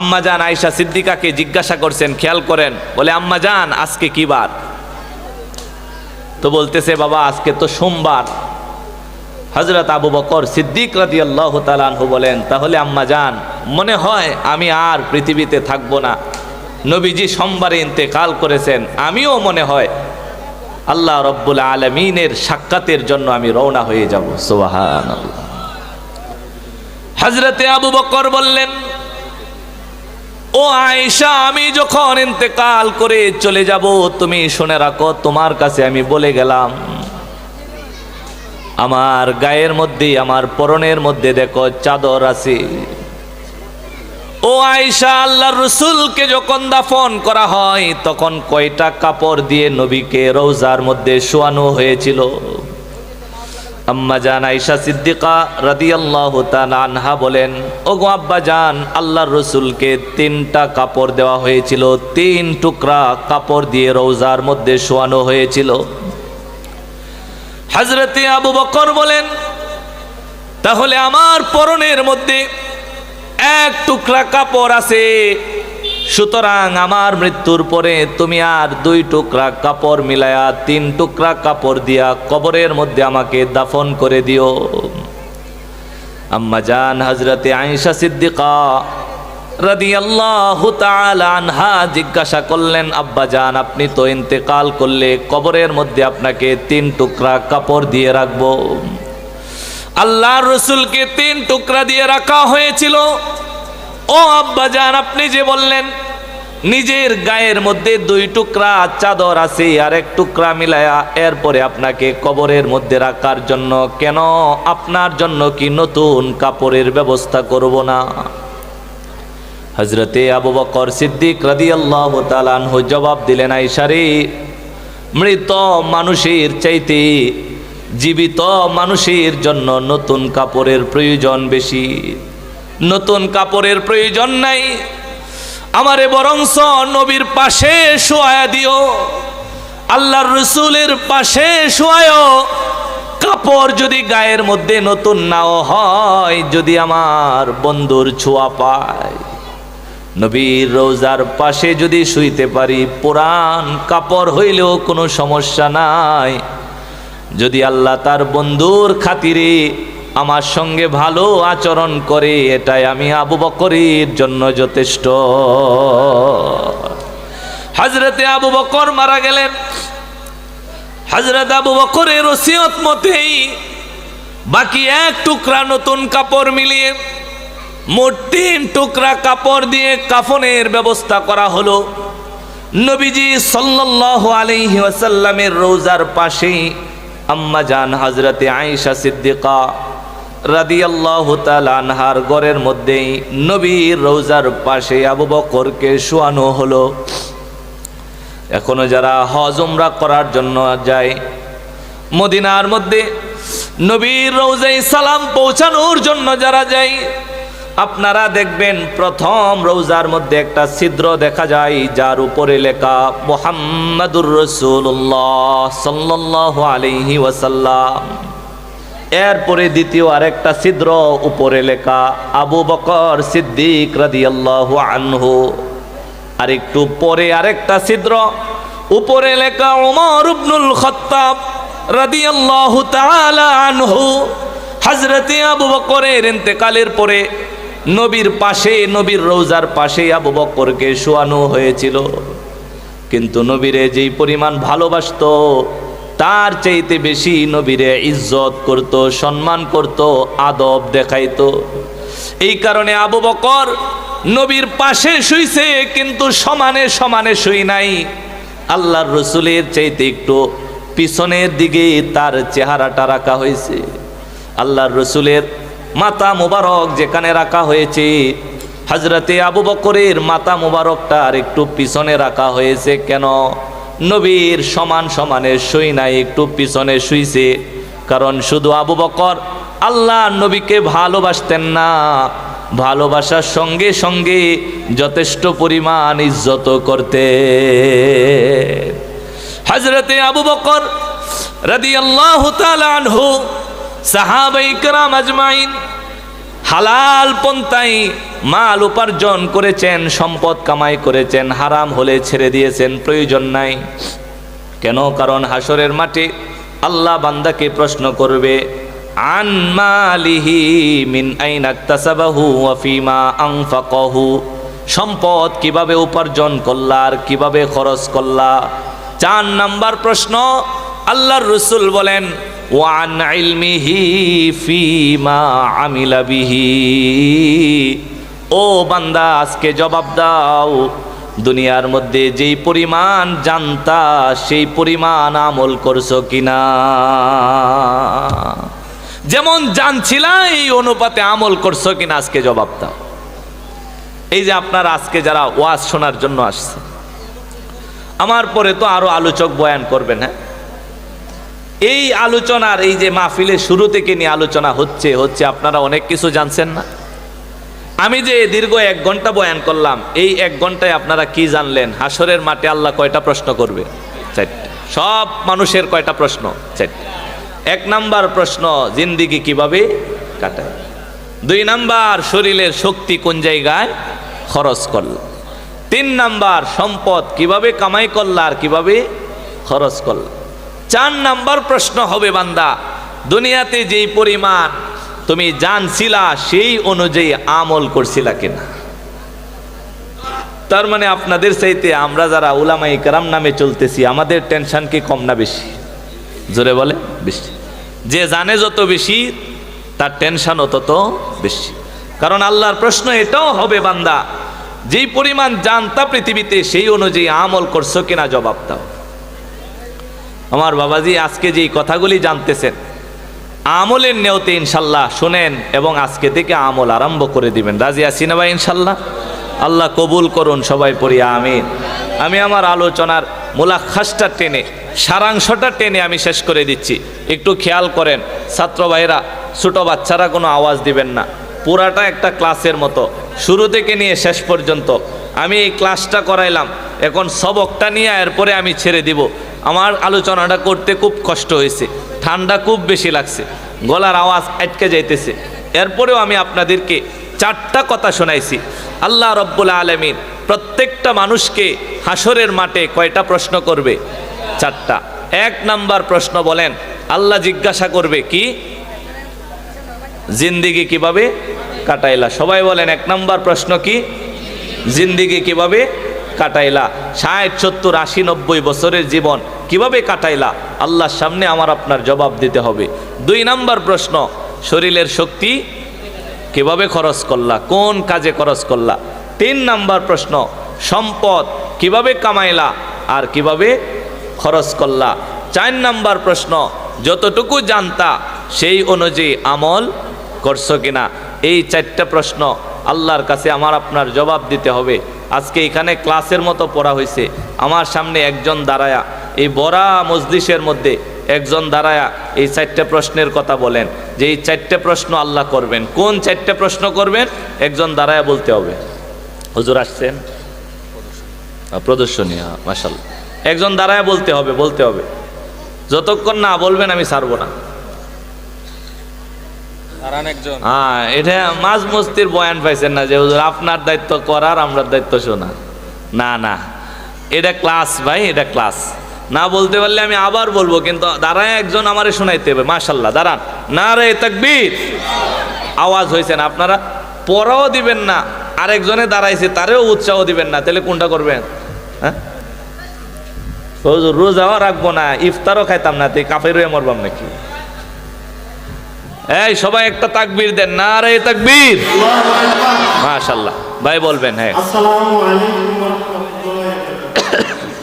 আম্মাজান আয়েশা সিদ্দিকাকে জিজ্ঞাসা করছেন, খেয়াল করেন, বলে আম্মাজান আজকে কি বার? তো বলতেছে, বাবা আজকে তো সোমবার। হযরত আবু বকর সিদ্দিক রাদিয়াল্লাহু তাআলা আনহু বলেন, তাহলে আম্মাজান মনে হয় আমি আর পৃথিবীতে থাকবো না। নবীজি সোমবারে ইন্তেকাল করেছেন, আমিও মনে হয় আল্লাহ রব্বুল আলামিনের সাক্ষাতের জন্য আমি রওনা হয়ে যাব। সুবহানাল্লাহ। হযরতে আবু বকর বললেন, ও আয়েশা, আমি যখন ইন্তেকাল করে চলে যাব তুমি শুনে রাখো, তোমার কাছে আমি বলে গেলাম, আমার গায়ের মধ্যে, আমার পরনের মধ্যে দেখো চাদর আছে। ও আয়েশা, আল্লাহর রাসূলকে যখন দাফন করা হয় তখন কয়টা কাপড় দিয়ে নবীকে রওজার মধ্যে শোয়ানো হয়েছিল? আম্মাজান আয়েশা সিদ্দিকা রাদিয়াল্লাহু তাআলা আনহা বলেন, ওগো আব্বাজান, আল্লাহর রাসূলকে 3টা কাপড় দেওয়া হয়েছিল, 3 টুকরা কাপড় দিয়ে রওজার মধ্যে শোয়ানো হয়েছিল। হযরতে আবু বকর বলেন, তাহলে আমার পরনের মধ্যে 1 টুকরা কাপড় আছে, সুতরাং আমার মৃত্যুর পরে তুমি আর 2 টুকরা কাপড় মিলায়া 3 টুকরা কাপড় দিয়া কবরের মধ্যে আমাকে দাফন করে দিও। আম্মাজান হযরতে আয়েশা সিদ্দিকা রাদিয়াল্লাহু তাআলা আনহা জিজ্ঞাসা করলেন, আব্বাজান আপনি তো ইন্তেকাল করলে কবরের মধ্যে আপনাকে 3 টুকরা কাপড় দিয়ে রাখবো। আল্লাহর রাসূলকে 3 টুকরা দিয়ে রাখা হয়েছিল। ও আব্বাজান, আপনি যে বললেন নিজের গায়ের মধ্যে 2 টুকরা চাদর আছে আর 1 টুকরা মিলায়া এরপরে আপনাকে কবরের মধ্যে রাখার জন্য, কেন আপনার জন্য কি নতুন কাপড়ের ব্যবস্থা করব না? হযরতে আবু বকর সিদ্দিক রাদিয়াল্লাহু তাআলা আনহু জবাব দিলেন, আয়েশা রে, মৃত মানুষের চাইতে জীবিত মানুষের জন্য নতুন কাপড়ের প্রয়োজন বেশি। নতুন কাপড়ের প্রয়োজন নাই, আমারে বরংস নবীর পাশে শোয়া দিও, আল্লাহর রাসূলের পাশে শোয়ায়ও। কাপড় যদি গায়ের মধ্যে নতুন নাও হয়, যদি আমার বন্ধুর ছোঁয়া পায়, নবীর রওজার পাশে যদি শুইতে পারি, পুরান কাপড় হইলেও কোনো সমস্যা নাই। যদি আল্লাহ তার বন্ধুর খাতিরে আমার সঙ্গে ভালো আচরণ করে, এটাই আমি আবু বকরের জন্য যথেষ্ট। হযরতে আবু বকর মারা গেলেন। হযরত আবু বকরের ওসিয়ত মতেই বাকি 1 টুকরা নতুন কাপড় মিলিয়ে মোট 3 টুকরা কাপড় দিয়ে কাফনের ব্যবস্থা করা হলো। নবীজি সাল্লাল্লাহু আলাইহি ওয়াসাল্লামের রওজার পাশেই আম্মাজান হযরতে আয়েশা সিদ্দিকা রাদিয়াল্লাহু তাআলা আনহার ঘরের মধ্যেই নবীর রওজার পাশে আবু বকরকে শোয়ানো হলো। এখনো যারা হজ উমরা করার জন্য যায়, মদিনার মধ্যে নবীর রওজায় সালাম পৌঁছানোর জন্য যারা যায়, আপনারা দেখবেন প্রথম রওজার মধ্যে একটা ছিদ্র দেখা যায়, যার উপরে লেখা মুহাম্মাদুর রাসূলুল্লাহ সাল্লাল্লাহু আলাইহি ওয়াসাল্লাম। এরপরে দ্বিতীয় আরেকটা ছিদ্র, উপরে লেখা আবু বকর সিদ্দিক রাদিয়াল্লাহু আনহু। আর একটু পরে আরেকটা ছিদ্র, উপরে লেখা ওমর ইবনুল খাত্তাব রাদিয়াল্লাহু তাআলা আনহু। হযরতে আবু বকরের ইন্তেকালের পরে নবীর পাশে, নবীর রওজার পাশে আবু বকরকে শোয়ানো হয়েছিল। কিন্তু নবীরে যেই পরিমাণ ভালোবাসতো, তার চাইতে বেশি নবীরে ইজ্জত করত, সম্মান করত, আদব দেখাইতো। এই কারণে আবু বকর নবীর পাশে শুইছে, কিন্তু সমানে সমানে শুই নাই। আল্লাহর রাসূলের চাইতে একটু পিছনের দিকে তার চেহারাটা রাখা হয়েছে। আল্লাহর রাসূলের মাথা মুবারক যেখানে রাখা হয়েছে, হযরতে আবু বকরের মাথা মুবারকটা আর একটু পিছনে রাখা হয়েছে। কেন? নবীর সমান সমানে শুই নাই, একটু পিছনে শুইছে। কারণ শুধু আবু বকর আল্লাহ নবীকে ভালোবাসতেন না, ভালোবাসার সঙ্গে সঙ্গে যথেষ্ট পরিমাণ ইজ্জত করতে। হযরতে আবু বকর রাদিয়াল্লাহু তাআলা আনহু, সাহাবায়ে কেরাম আজমাইন হালাল পন্থায় মাল উপার্জন করেছেন, সম্পদ কামাই করেছেন, হারাম হলে ছেড়ে দিয়েছেন, প্রয়োজন নাই। কেন? কারণ হাসরের মাঠে আল্লাহ বান্দাকে প্রশ্ন করবে, আন মালিহি মিন আইনা ইকতাসাবাহু ওয়া ফিমা আনফাকাহু, সম্পদ কিভাবে উপার্জন করলা আর কিভাবে খরচ করলা। 4 নাম্বার প্রশ্ন, আল্লাহর রাসূল বলেন, ওয়া আন ইলমিহি ফিমা আমিলা বিহি, ও বান্দা আজকে জবাব দাও, দুনিয়ার মধ্যে যেই পরিমাণ জানতা সেই পরিমাণ আমল করছো কিনা। যেমন জানছিলা এই অনুপাতে আমল করছো কিনা, আজকে জবাব দাও। এই যে আপনারা আজকে যারা ওয়াজ শোনার জন্য আসছে, আমার পরে তো আরো আলোচক বয়ান করবেন। হ্যাঁ, এই আলোচনার এই যে মাহফিলের শুরু থেকে নিয়ে আলোচনা হচ্ছে আপনারা অনেক কিছু জানছেন না। আমি যে দীর্ঘ 1 ঘন্টা বয়ান করলাম, এই 1 ঘন্টায় আপনারা কি জানলেন? হাসরের মাঠে আল্লাহ কয়টা প্রশ্ন করবে? 4টা। সব মানুষের কয়টা প্রশ্ন? 4টা। 1 নাম্বার প্রশ্ন, জিন্দিগি কিভাবে কাটায়। 2 নাম্বার, শরীরের শক্তি কোন জায়গায় খরচ করল। 3 নাম্বার, সম্পদ কিভাবে কামাই করল আর কিভাবে খরচ করল। 4 নাম্বার প্রশ্ন হবে, বান্দা দুনিয়াতে যেই পরিমাণ তুমি জানছিলা সেই অনুযায়ী আমল করছিলা কিনা। তার মানে আপনাদের চাইতে আমরা যারা উলামায়ে কেরাম নামে চলতেছি, আমাদের টেনশন কি কম না বেশি? জোরে বলে বেশি। যে জানে যত বেশি তার টেনশনও তত বেশি। কারণ আল্লাহর প্রশ্ন এটাও হবে, বান্দা যেই পরিমাণ জানতা পৃথিবীতে সেই অনুযায়ী আমল করছো কিনা, জবাব দাও। আমার বাবাজি আজকে যেই কথাগুলি জানতেছেন, আমলের নেওতে ইনশাল্লাহ শুনেন এবং আজকে থেকে আমল আরম্ভ করে দিবেন। রাজি আছি না ভাই? ইনশাল্লাহ আল্লাহ কবুল করুন, সবাই পড়ি আমিন। আমি আমার আলোচনার মুলাখাসটা টেনে, সারাংশটা টেনে আমি শেষ করে দিচ্ছি। একটু খেয়াল করেন ছাত্র ভাইরা, ছোট বাচ্চারা কোনো আওয়াজ দিবেন না। পুরাটা একটা ক্লাসের মতো, শুরু থেকে নিয়ে শেষ পর্যন্ত আমি এই ক্লাসটা করাইলাম। এখন সবকটা নিয়ে এরপরে আমি ছেড়ে দিব। আমার আলোচনাটা করতে খুব কষ্ট হয়েছে, ঠান্ডা খুব বেশি লাগছে, গলার আওয়াজ আটকে যাইতেছে। এরপরেও আমি আপনাদেরকে 4টা কথা শোনাইছি। আল্লাহ রব্বুল আলামিন প্রত্যেকটা মানুষকে হাসরের মাঠে কয়টা প্রশ্ন করবে? 4টা। 1 নাম্বার প্রশ্ন বলেন, আল্লাহ জিজ্ঞাসা করবে কি? জিন্দিগি কিভাবে কাটাইলা। সবাই বলেন 1 নাম্বার প্রশ্ন কি? জিন্দিগি কিভাবে কাটাইলা। 60, 70, 80, 90 বছরের জীবন কিভাবে কাটাইলা, আল্লাহর সামনে আমার আপনার জবাব দিতে হবে। 2 নাম্বার প্রশ্ন, শরীরের শক্তি কিভাবে খরচ করলা, কোন কাজে খরচ করলা। 3 নাম্বার প্রশ্ন, সম্পদ কিভাবে কামাইলা আর কিভাবে খরচ করলা। 4 নাম্বার প্রশ্ন, যতটুকু জানতা সেই অনুযায়ী আমল করছো কিনা। এই 4টা প্রশ্ন আল্লাহর কাছে আমার আপনার জবাব দিতে হবে। আজকে এখানে ক্লাসের মতো পড়া হয়েছে, আমার সামনে একজন দাঁড়ায়া, এই বড়া মজলিসের মধ্যে একজন দাঁড়ায়া এই 4টা প্রশ্নের কথা বলেন যে এই 4টা প্রশ্ন আল্লাহ করবেন। কোন 4টা প্রশ্ন করবেন? একজন দাঁড়ায়া বলতে হবে। হুজুর আসছেন প্রদর্শনী, মাশাআল্লাহ। একজন দাঁড়ায়া বলতে হবে। যতক্ষণ না বলবেন আমি ছাড়বো না। হ্যাঁ, এটা মাঝ মস্তির বয়ান পাইছেন না যে হুজুর আপনার দায়িত্ব করার, আমরা দায়িত্ব শোনা। না, এটা ক্লাস ভাই, এটা ক্লাস। না বলতে পারলে আমি আবার বলবো, কিন্তু দাঁড়ায় একজন আমারে শোনাইতে হবে। মাশাআল্লাহ, দাঁড়ান। নারে তাকবীর। আওয়াজ হয়েছে না? আপনারা পড়াও দিবেন না, আরেকজনে দাঁড়াইছে তারেও উৎসাহ দিবেন না, তাহলে কোনটা করবেন? হ্যাঁ, হুজুর রোজাও রাখবো না, ইফতারও খাইতাম না, তুই কাফের হয়ে মরবাম নাকি? এই সবাই একটা তাকবীর দেন, নারে তাকবীর। মাশাআল্লাহ ভাই বলবেন। হ্যাঁ, আসসালামু আলাইকুম ওয়া রাহমাতুল্লাহি ওয়া বারাকাতুহু।